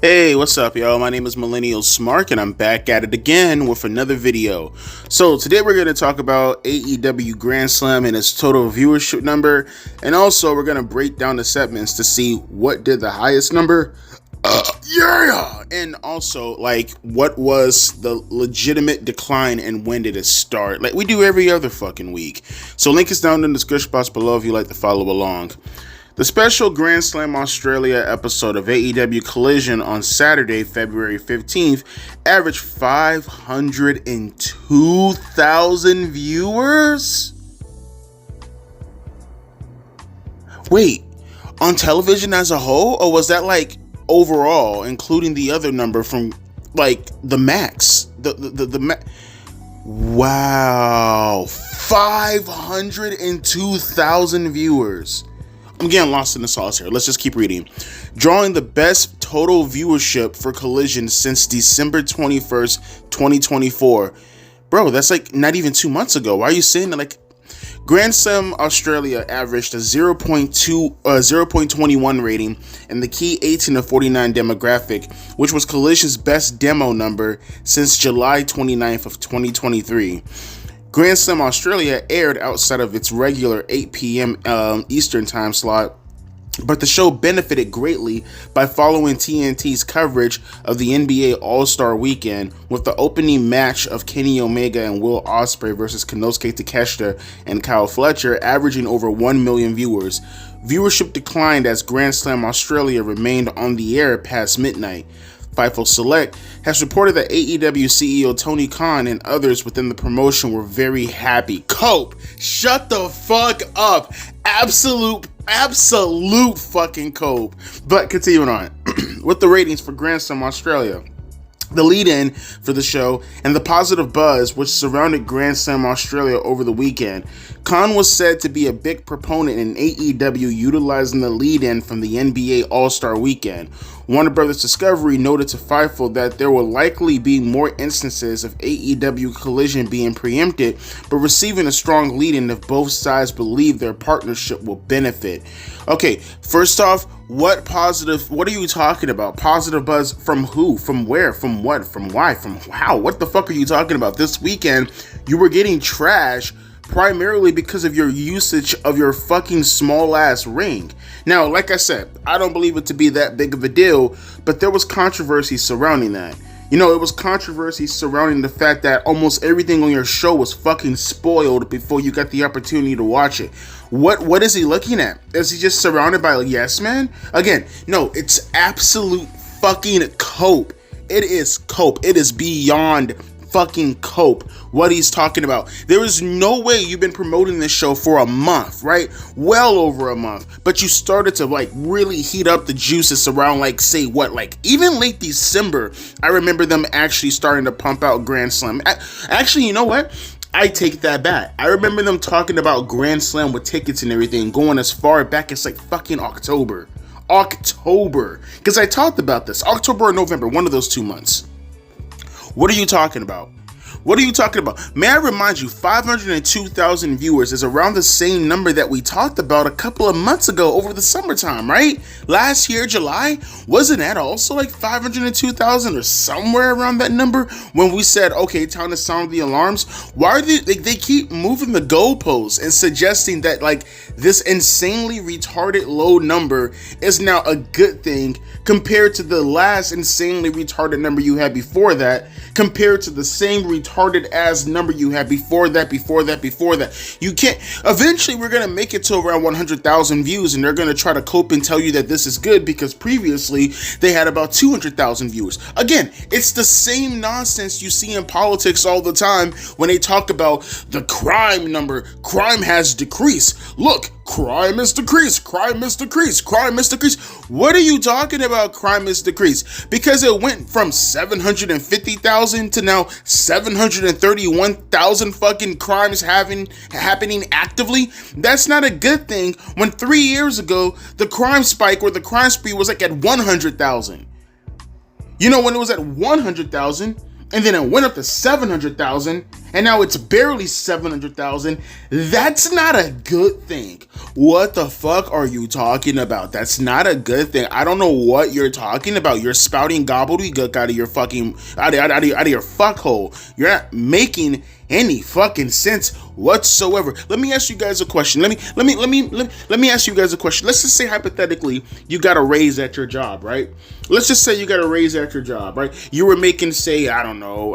Hey, what's up, y'all? My name is Millennial Smark, and I'm back at it again with another video. So today we're going to talk about AEW Grandslam and its total viewership number, and also we're going to break down the segments to see what did the highest number. And also, what was the legitimate decline and when did it start? Like we do every other fucking week. So link is down in the description box below if you'd like to follow along. The special Grandslam Australia episode of AEW Collision on Saturday, February 15th, averaged 502,000 viewers? Wait, on television as a whole? Or was that overall, including the other number from the max? Wow, 502,000 viewers. I'm getting lost in the sauce here. Let's just keep reading. Drawing the best total viewership for Collision since December 21st, 2024. Bro, that's not even 2 months ago. Why are you saying that? Grandslam Australia averaged a 0.21 rating in the key 18 to 49 demographic, which was Collision's best demo number since July 29th of 2023. Grandslam Australia aired outside of its regular 8 p.m. Eastern time slot, but the show benefited greatly by following TNT's coverage of the NBA All-Star Weekend with the opening match of Kenny Omega and Will Ospreay versus Konosuke Takeshita and Kyle Fletcher, averaging over 1 million viewers. Viewership declined as Grandslam Australia remained on the air past midnight. Fightful Select has reported that AEW CEO Tony Khan and others within the promotion were very happy. Cope, shut the fuck up. Absolute fucking cope. But continuing on with the ratings for Grandslam Australia. The lead-in for the show and the positive buzz which surrounded Grandslam Australia over the weekend. Khan was said to be a big proponent in AEW utilizing the lead-in from the NBA All-Star Weekend. Warner Brothers Discovery noted to Fightful that there will likely be more instances of AEW Collision being preempted, but receiving a strong lead-in if both sides believe their partnership will benefit. Okay, first off, what are you talking about? Positive buzz from who? From where? From what? From why? From how? What the fuck are you talking about? This weekend, you were getting trash primarily because of your usage of your fucking small ass ring. Now, like I said, I don't believe it to be that big of a deal, but there was controversy surrounding that. You know, it was controversy surrounding the fact that almost everything on your show was fucking spoiled before you got the opportunity to watch it. What is he looking at? Is he just surrounded by yes man? Again, no, it's absolute fucking cope. It is cope. It is beyond fucking cope what he's talking about. There is no way you've been promoting this show for a month, right? Well over a month, but you started to really heat up the juices around even late December. I remember them actually starting to pump out Grandslam. Actually, you know what? I take that back. I remember them talking about Grandslam with tickets and everything going as far back as fucking October, because I talked about this. October or November, one of those 2 months. What are you talking about? What are you talking about? May I remind you, 502,000 viewers is around the same number that we talked about a couple of months ago over the summertime, right? Last year, July, wasn't that also 502,000 or somewhere around that number when we said, okay, time to sound the alarms? Why are they keep moving the goalposts and suggesting that this insanely retarded low number is now a good thing compared to the last insanely retarded number you had before that, compared to the same retarded ass number you had before that. You can't. Eventually we're gonna make it to around 100,000 views, and they're gonna try to cope and tell you that this is good because previously they had about 200,000 viewers. Again, it's the same nonsense you see in politics all the time when they talk about the crime number. Crime has decreased. Look, crime is decreased. Crime is decreased. Crime is decreased. What are you talking about? Crime is decreased because it went from 750,000 to now 731,000 fucking crimes happening actively. That's not a good thing when 3 years ago the crime spike or the crime spree was at 100,000. You know, when it was at 100,000 and then it went up to 700,000 and now it's barely 700,000. That's not a good thing. What the fuck are you talking about? That's not a good thing. I don't know what you're talking about. You're spouting gobbledygook out of your fucking out of your fuckhole. You're not making any fucking sense whatsoever. Let me ask you guys a question. Let me ask you guys a question. Let's just say hypothetically you got a raise at your job, right? Let's just say you got a raise at your job, right? You were making, say, I don't know,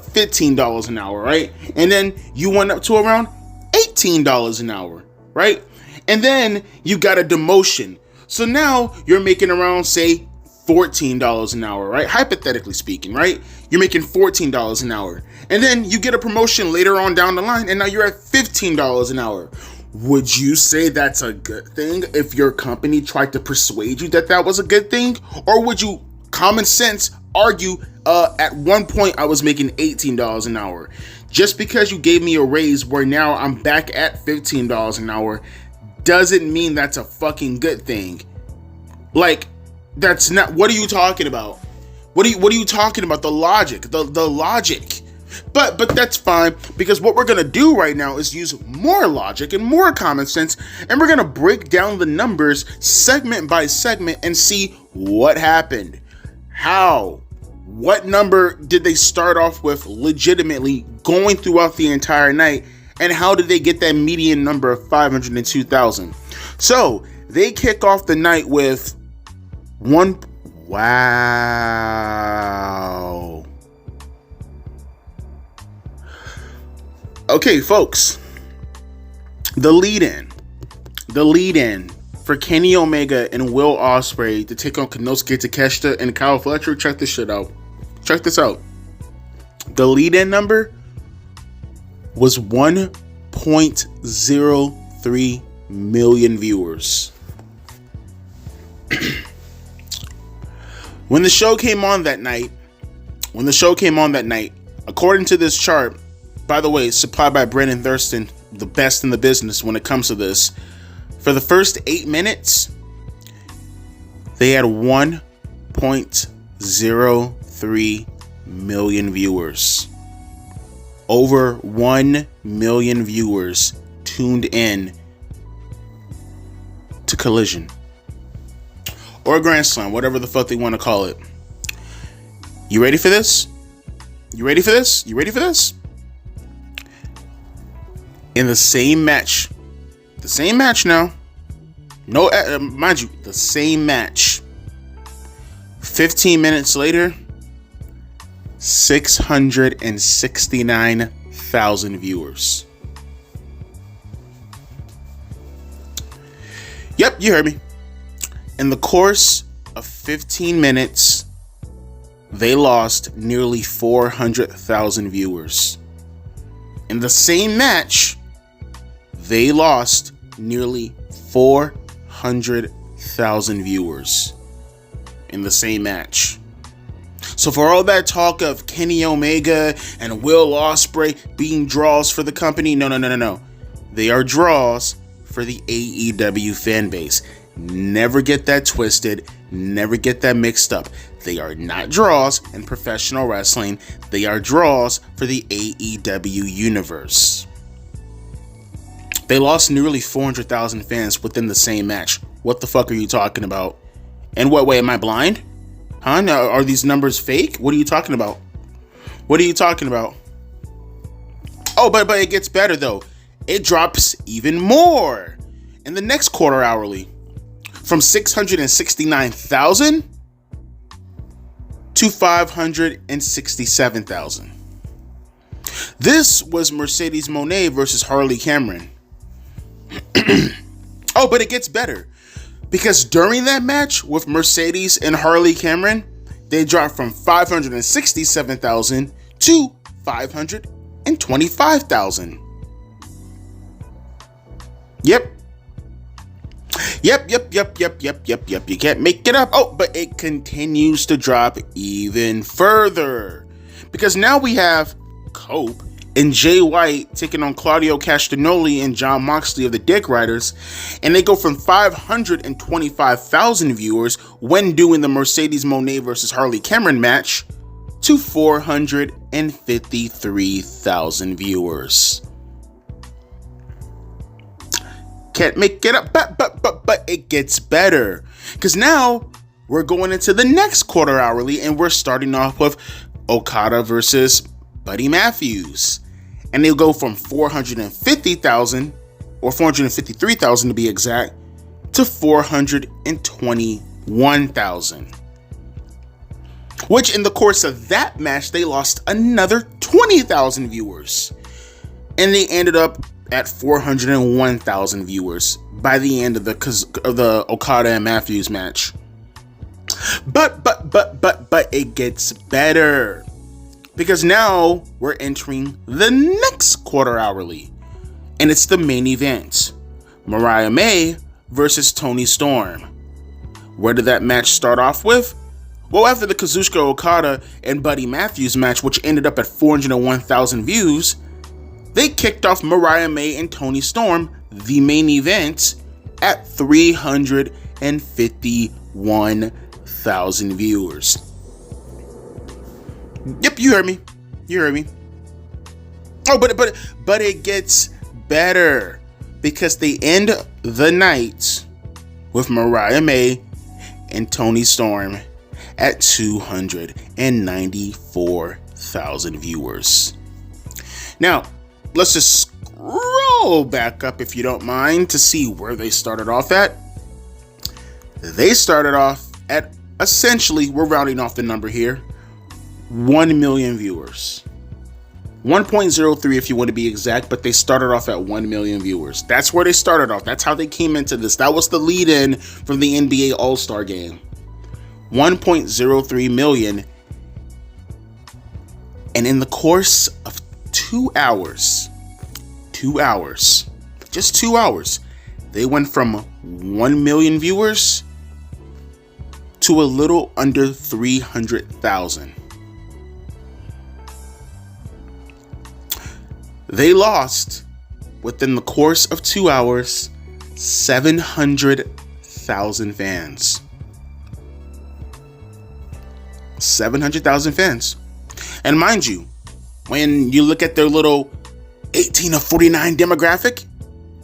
$15 an hour, right? And then you went up to around $18 an hour, right? And then you got a demotion. So now you're making around, say, $14 an hour, right? Hypothetically speaking, right? You're making $14 an hour. And then you get a promotion later on down the line, and now you're at $15 an hour. Would you say that's a good thing if your company tried to persuade you that that was a good thing? Or would you, common sense, argue, at one point I was making $18 an hour. Just because you gave me a raise where now I'm back at $15 an hour doesn't mean that's a fucking good thing. Like, that's not, what are you talking about? What are you talking about? The logic, the logic. But that's fine, because what we're gonna do right now is use more logic and more common sense, and we're gonna break down the numbers segment by segment and see what happened. How? What number did they start off with legitimately going throughout the entire night, and how did they get that median number of 502,000? So they kick off the night with one. Wow. Okay, folks. The lead-in for Kenny Omega and Will Ospreay to take on Konosuke Takeshita and Kyle Fletcher. Check this shit out. Check this out. The lead-in number was 1.03 million viewers. When the show came on that night, according to this chart, by the way, supplied by Brandon Thurston, the best in the business when it comes to this, for the first 8 minutes, they had 1.03 million viewers. Over 1 million viewers tuned in to Collision. Or Grandslam, whatever the fuck they want to call it. You ready for this? You ready for this? In the same match now. No, mind you, the same match. 15 minutes later, 669,000 viewers. Yep, you heard me. In the course of 15 minutes, they lost nearly 400,000 viewers. In the same match, they lost nearly 400,000 viewers in the same match. So for all that talk of Kenny Omega and Will Ospreay being draws for the company, no. They are draws for the AEW fan base. Never get that twisted. Never get that mixed up. They are not draws in professional wrestling. They are draws for the AEW universe. They lost nearly 400,000 fans within the same match. What the fuck are you talking about? In what way? Am I blind? Huh? Now, are these numbers fake? What are you talking about? Oh, but it gets better though. It drops even more in the next quarter hourly. From 669,000 to 567,000. This was Mercedes Moné versus Harley Cameron. Oh, but it gets better. Because during that match with Mercedes and Harley Cameron, they dropped from 567,000 to 525,000. Yep. You can't make it up. Oh, but it continues to drop even further. Because now we have Cope and Jay White taking on Claudio Castagnoli and Jon Moxley of the Dick Riders, and they go from 525,000 viewers when doing the Mercedes Moné versus Harley Cameron match to 453,000 viewers. Can't make it up, but it gets better. Because now we're going into the next quarter hourly, and we're starting off with Okada versus Buddy Matthews. And they'll go from 450,000, or 453,000 to be exact, to 421,000. Which in the course of that match, they lost another 20,000 viewers. And they ended up at 401,000 viewers by the end of the Okada and Matthews match. But it gets better. Because now we're entering the next quarter hourly. And it's the main event. Mariah May versus Toni Storm. Where did that match start off with? Well, after the Kazuchika Okada and Buddy Matthews match, which ended up at 401,000 views, they kicked off Mariah May and Toni Storm, the main event, at 351,000 viewers. Yep, you heard me. Oh, but it gets better, because they end the night with Mariah May and Toni Storm at 294,000 viewers. Now, let's just scroll back up, if you don't mind, to see where they started off at. They started off at, essentially, we're rounding off the number here, 1 million viewers. 1.03 if you want to be exact, but they started off at 1 million viewers. That's where they started off. That's how they came into this. That was the lead-in from the NBA All-Star Game. 1.03 million. And in the course of 2 hours, just 2 hours, they went from 1 million viewers to a little under 300,000. They lost, within the course of 2 hours, 700,000 fans. 700,000 fans. And mind you, when you look at their little 18 to 49 demographic,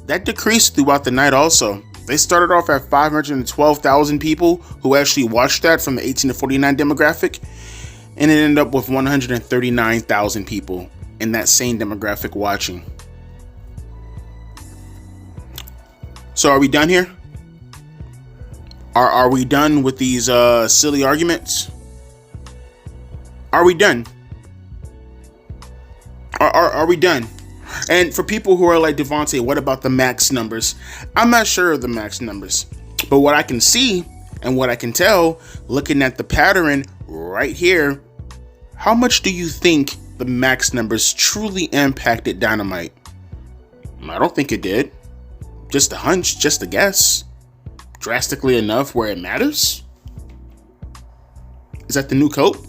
that decreased throughout the night also. They started off at 512,000 people who actually watched that from the 18 to 49 demographic, and it ended up with 139,000 people in that same demographic watching. So are we done here? Are we done with these silly arguments? Are we done? Are we done? And for people who are like, Devontae, what about the max numbers? I'm not sure of the max numbers, but what I can see and what I can tell, looking at the pattern right here, how much do you think the max numbers truly impacted Dynamite? I don't think it did. Just a hunch, just a guess. Drastically enough where it matters? Is that the new coat?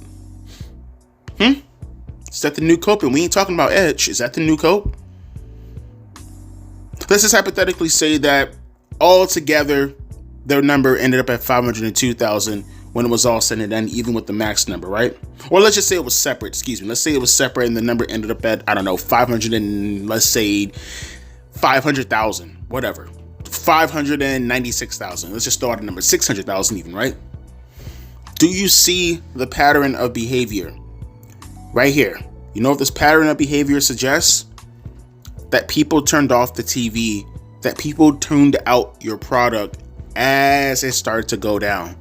Is that the new coat? And we ain't talking about Edge. Is that the new coat? Let's just hypothetically say that altogether their number ended up at 502,000 when it was all said and done, even with the max number, right? Or let's just say it was separate, Let's say it was separate and the number ended up at, 500 and let's say 500,000, whatever. 596,000. Let's just throw out a number, 600,000 even, right? Do you see the pattern of behavior right here? You know what this pattern of behavior suggests? That people turned off the TV, that people tuned out your product as it started to go down.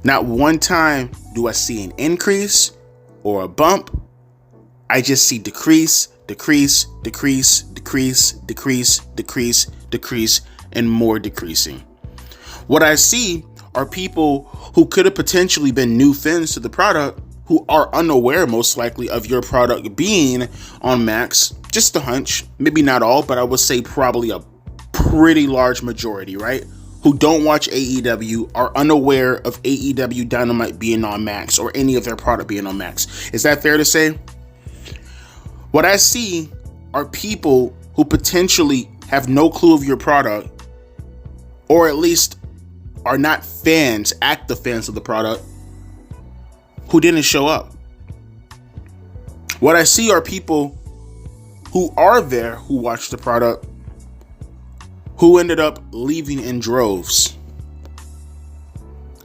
Not one time do I see an increase or a bump. I just see decrease, and more decreasing. What I see are people who could have potentially been new fans to the product, who are unaware most likely of your product being on max. Just a hunch, maybe not all, but I would say probably a pretty large majority, right? Who don't watch AEW, are unaware of AEW Dynamite being on max or any of their product being on max. Is that fair to say? What I see are people who potentially have no clue of your product, or at least are not fans, active fans of the product, who didn't show up. What I see are people who are there, who watch the product, who ended up leaving in droves.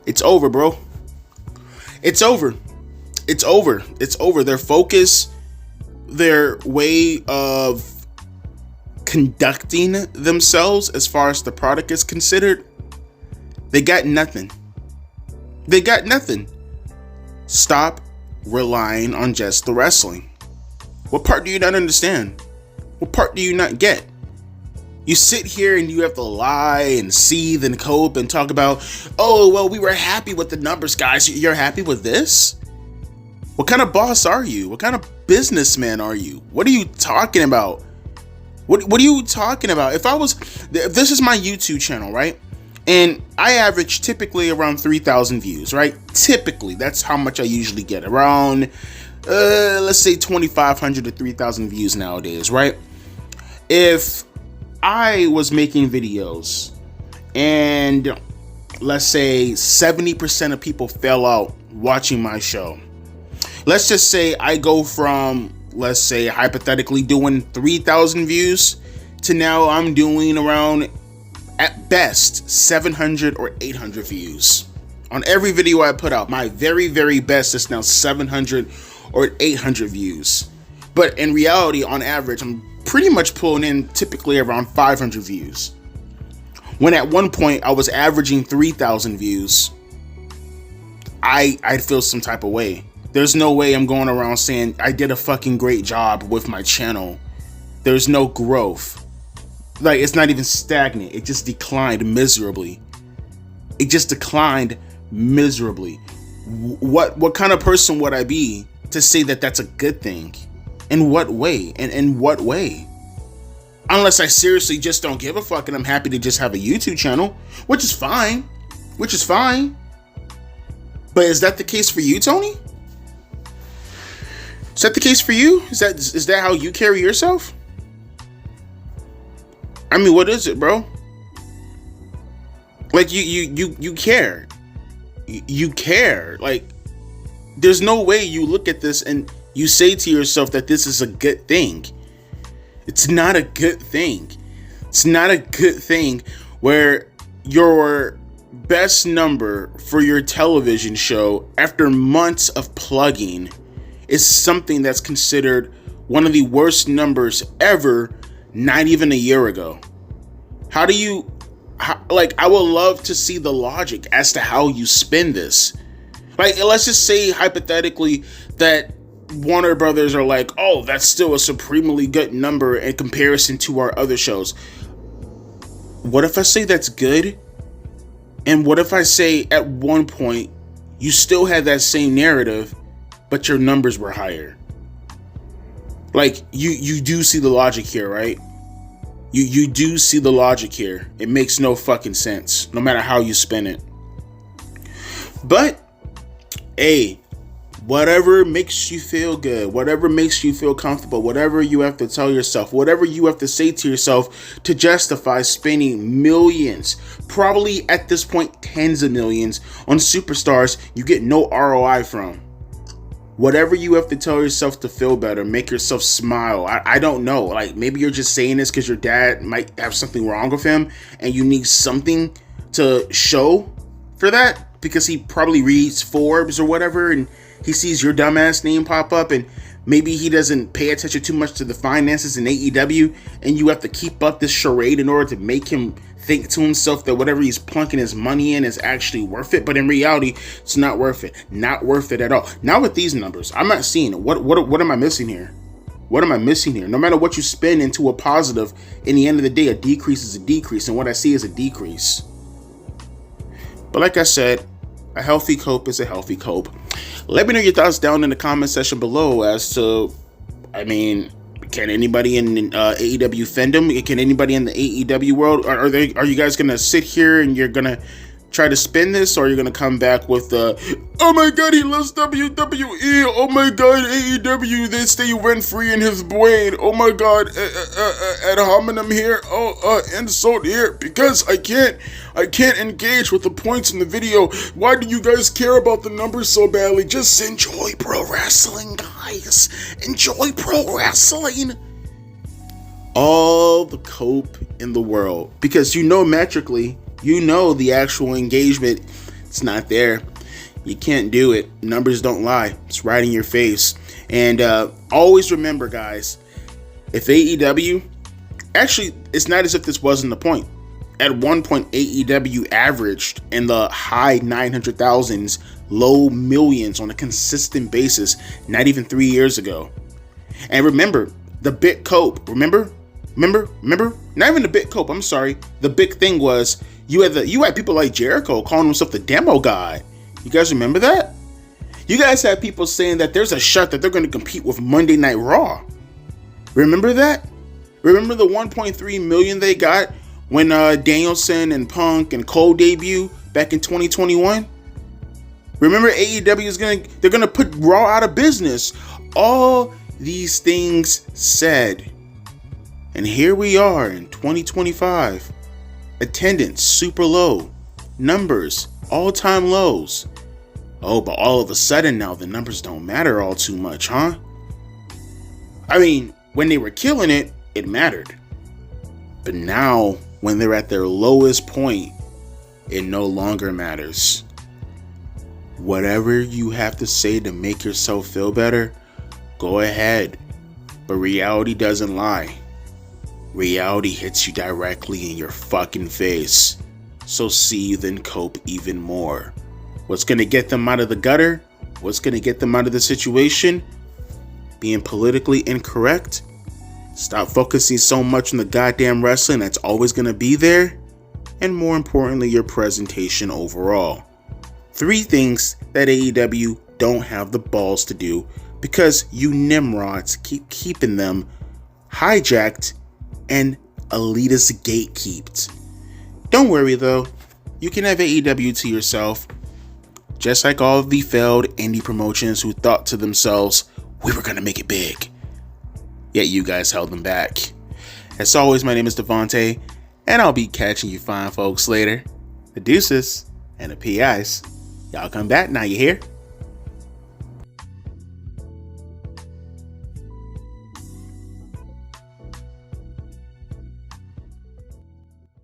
It's over, bro. It's over. It's over. It's over. Their focus, their way of conducting themselves as far as the product is considered, they got nothing. They got nothing. Stop relying on just the wrestling. What part do you not understand? What part do you not get? You sit here and you have to lie and seethe and cope and talk about, oh, well, we were happy with the numbers, guys. You're happy with this? What kind of boss are you? What kind of businessman are you? What are you talking about? What are you talking about? If this is my YouTube channel, right? And I average typically around 3,000 views, right? Typically, that's how much I usually get. Around, let's say 2,500 to 3,000 views nowadays, right? If I was making videos and let's say 70% of people fell out watching my show. Let's just say I go from, let's say hypothetically doing 3,000 views to now I'm doing around, at best, 700 or 800 views. On every video I put out, my very, very best is now 700 or 800 views. But in reality, on average, I'm pretty much pulling in typically around 500 views. When at one point I was averaging 3,000 views, I'd feel some type of way. There's no way I'm going around saying I did a fucking great job with my channel. There's no growth. Like, it's not even stagnant. It just declined miserably. It just declined miserably. What kind of person would I be to say that that's a good thing? In what way? And in what way? Unless I seriously just don't give a fuck and I'm happy to just have a YouTube channel, which is fine. Which is fine. But is that the case for you, Tony? Is that the case for you? Is that how you carry yourself? I mean, what is it, bro? Like, you care. You care. Like, there's no way you look at this and you say to yourself that this is a good thing. It's not a good thing. It's not a good thing where your best number for your television show after months of plugging is something that's considered one of the worst numbers ever, not even a year ago. I would love to see the logic as to how you spin this. Like, let's just say hypothetically that Warner Brothers are like, oh, that's still a supremely good number in comparison to our other shows. What if I say that's good? And what if I say at one point you still had that same narrative, but your numbers were higher? Like, you do see the logic here, right? You do see the logic here. It makes no fucking sense, no matter how you spin it. But, hey, whatever makes you feel good, whatever makes you feel comfortable, whatever you have to tell yourself, whatever you have to say to yourself to justify spending millions, probably at this point tens of millions, on superstars you get no ROI from. Whatever you have to tell yourself to feel better, make yourself smile. I don't know. Like, maybe you're just saying this because your dad might have something wrong with him and you need something to show for that, because he probably reads Forbes or whatever and he sees your dumbass name pop up, and maybe he doesn't pay attention too much to the finances in AEW, and you have to keep up this charade in order to make him think to himself that whatever he's plunking his money in is actually worth it. But in reality, it's not worth it. Not worth it at all. Now with these numbers, I'm not seeing it. What am I missing here? What am I missing here? No matter what you spin into a positive, in the end of the day, a decrease is a decrease, and what I see is a decrease. But like I said, a healthy cope is a healthy cope. Let me know your thoughts down in the comment section below as to, I mean, can anybody in AEW fandom, can anybody in the AEW world, are you guys gonna sit here and you're gonna try to spin this, or you're going to come back with the, oh my god, he loves WWE, oh my god, AEW, they stay rent-free in his brain, oh my god, ad hominem here, insult here, because I can't engage with the points in the video. Why do you guys care about the numbers so badly? Just enjoy pro wrestling, guys. Enjoy pro wrestling. All the cope in the world, because metrically, the actual engagement, it's not there. You can't do it. Numbers don't lie. It's right in your face. And always remember, guys, if AEW, actually, it's not as if this wasn't the point. At one point, AEW averaged in the high 900,000s, low millions on a consistent basis, not even 3 years ago. And remember, the big cope, remember? Not even the big cope, I'm sorry. The big thing was, you had people like Jericho calling himself the demo guy. You guys remember that? You guys had people saying that there's a shot that they're going to compete with Monday Night Raw. Remember that? Remember the 1.3 million they got when Danielson and Punk and Cole debut back in 2021? Remember AEW they're gonna put Raw out of business. All these things said. And here we are in 2025. Attendance super low. Numbers all-time lows. Oh, but all of a sudden now the numbers don't matter all too much, huh? I mean, when they were killing it, it mattered. But now, when they're at their lowest point, it no longer matters. Whatever you have to say to make yourself feel better, go ahead. But reality doesn't lie. Reality hits you directly in your fucking face. So seethe and cope even more. What's gonna get them out of the gutter? What's gonna get them out of the situation? Being politically incorrect? Stop focusing so much on the goddamn wrestling that's always gonna be there. And more importantly, your presentation overall. 3 things that AEW don't have the balls to do because you Nimrods keep keeping them hijacked and elitist gatekeeped. Don't worry though, you can have AEW to yourself, just like all of the failed indie promotions who thought to themselves, we were gonna make it big. Yet you guys held them back. As always, my name is Devontae, and I'll be catching you fine folks later. The deuces and the PIs. Y'all come back now, you hear?